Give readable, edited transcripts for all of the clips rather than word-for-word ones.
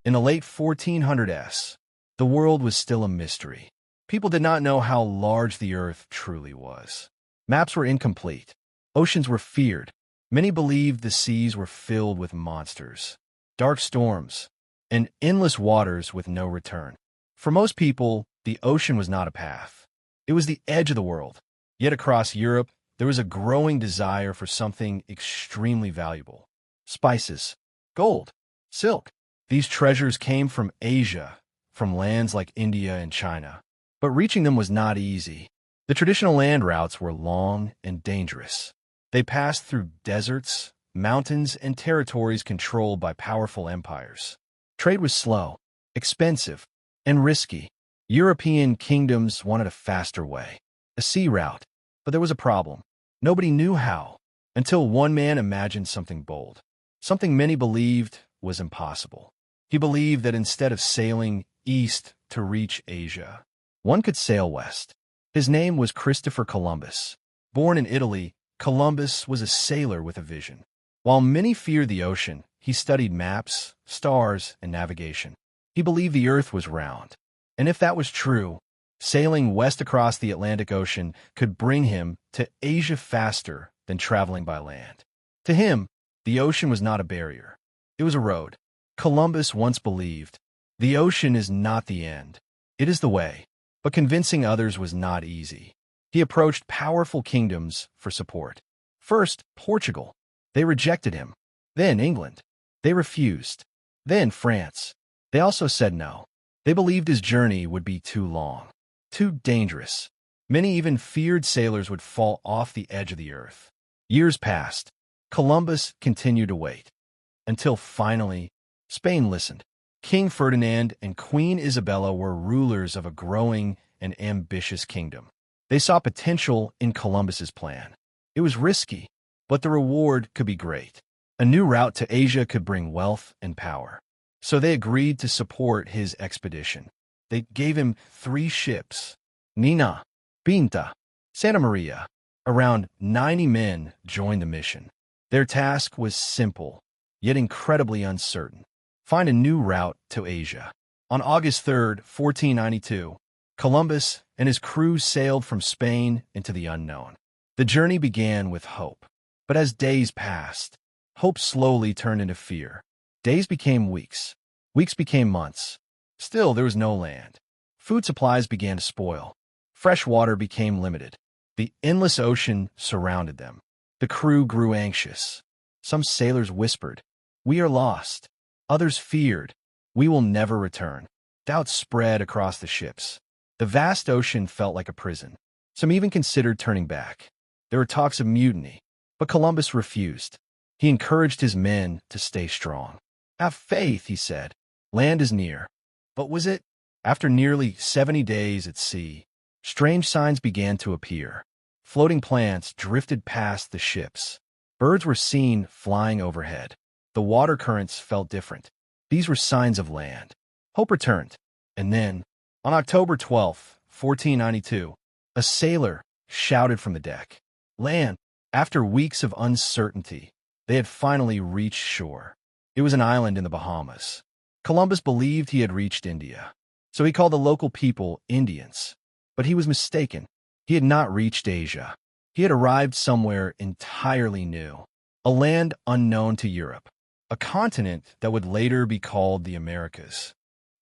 In the late 1400s, the world was still a mystery. People did not know how large the earth truly was. Maps were incomplete. Oceans were feared. Many believed the seas were filled with monsters, dark storms, and endless waters with no return. For most people, the ocean was not a path. It was the edge of the world. Yet across Europe, there was a growing desire for something extremely valuable: spices, gold, silk. These treasures came from Asia, from lands like India and China. But reaching them was not easy. The traditional land routes were long and dangerous. They passed through deserts, mountains, and territories controlled by powerful empires. Trade was slow, expensive, and risky. European kingdoms wanted a faster way, a sea route. But there was a problem. Nobody knew how, until one man imagined something bold, something many believed was impossible. He believed that instead of sailing east to reach Asia, one could sail west. His name was Christopher Columbus. Born in Italy, Columbus was a sailor with a vision. While many feared the ocean, he studied maps, stars, and navigation. He believed the earth was round. And if that was true, sailing west across the Atlantic Ocean could bring him to Asia faster than traveling by land. To him, the ocean was not a barrier. It was a road. Columbus once believed, "The ocean is not the end. It is the way." But convincing others was not easy. He approached powerful kingdoms for support. First, Portugal. They rejected him. Then England. They refused. Then France. They also said no. They believed his journey would be too long, too dangerous. Many even feared sailors would fall off the edge of the earth. Years passed. Columbus continued to wait. Until finally, Spain listened. King Ferdinand and Queen Isabella were rulers of a growing and ambitious kingdom. They saw potential in Columbus's plan. It was risky, but the reward could be great. A new route to Asia could bring wealth and power. So they agreed to support his expedition. They gave him 3 ships: Nina, Pinta, Santa Maria. Around 90 men joined the mission. Their task was simple, yet incredibly uncertain: find a new route to Asia. On August 3rd, 1492, Columbus and his crew sailed from Spain into the unknown. The journey began with hope. But as days passed, hope slowly turned into fear. Days became weeks. Weeks became months. Still, there was no land. Food supplies began to spoil. Fresh water became limited. The endless ocean surrounded them. The crew grew anxious. Some sailors whispered, "We are lost." Others feared, "We will never return." Doubt spread across the ships. The vast ocean felt like a prison. Some even considered turning back. There were talks of mutiny, but Columbus refused. He encouraged his men to stay strong. "Have faith," he said. "Land is near." But was it? After nearly 70 days at sea, strange signs began to appear. Floating plants drifted past the ships. Birds were seen flying overhead. The water currents felt different. These were signs of land. Hope returned. And then, on October 12th, 1492, a sailor shouted from the deck, "Land!" After weeks of uncertainty, they had finally reached shore. It was an island in the Bahamas. Columbus believed he had reached India, so he called the local people Indians. But he was mistaken. He had not reached Asia. He had arrived somewhere entirely new, a land unknown to Europe, a continent that would later be called the Americas.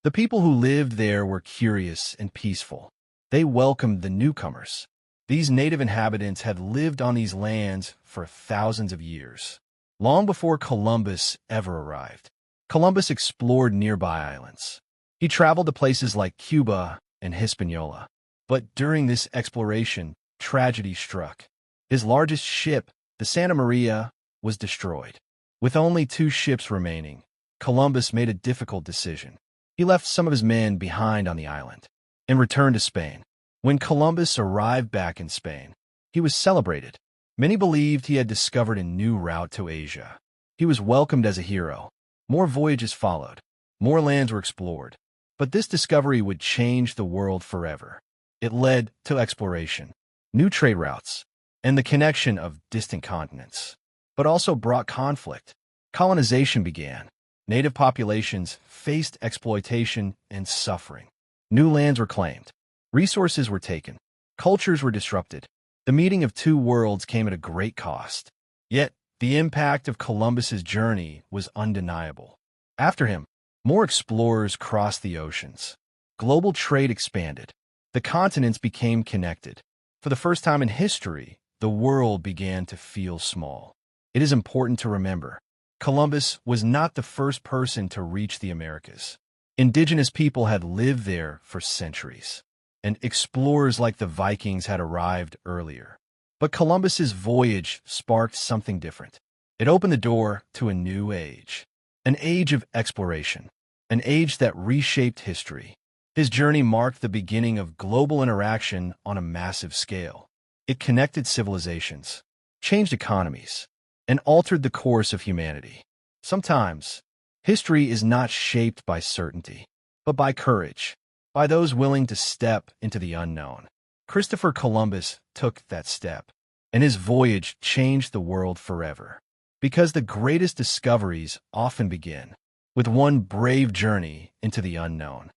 The people who lived there were curious and peaceful. They welcomed the newcomers. These native inhabitants had lived on these lands for thousands of years, long before Columbus ever arrived. Columbus explored nearby islands. He traveled to places like Cuba and Hispaniola. But during this exploration, tragedy struck. His largest ship, the Santa Maria, was destroyed. With only 2 ships remaining, Columbus made a difficult decision. He left some of his men behind on the island and returned to Spain. When Columbus arrived back in Spain, he was celebrated. Many believed he had discovered a new route to Asia. He was welcomed as a hero. More voyages followed. More lands were explored. But this discovery would change the world forever. It led to exploration, new trade routes, and the connection of distant continents. But also brought conflict. Colonization began. Native populations faced exploitation and suffering. New lands were claimed. Resources were taken. Cultures were disrupted. The meeting of two worlds came at a great cost. Yet, the impact of Columbus's journey was undeniable. After him, more explorers crossed the oceans. Global trade expanded. The continents became connected. For the first time in history, the world began to feel small. It is important to remember, Columbus was not the first person to reach the Americas. Indigenous people had lived there for centuries, and explorers like the Vikings had arrived earlier. But Columbus's voyage sparked something different. It opened the door to a new age, an age of exploration, an age that reshaped history. His journey marked the beginning of global interaction on a massive scale. It connected civilizations, changed economies, and altered the course of humanity. Sometimes, history is not shaped by certainty, but by courage, by those willing to step into the unknown. Christopher Columbus took that step, and his voyage changed the world forever. Because the greatest discoveries often begin with one brave journey into the unknown.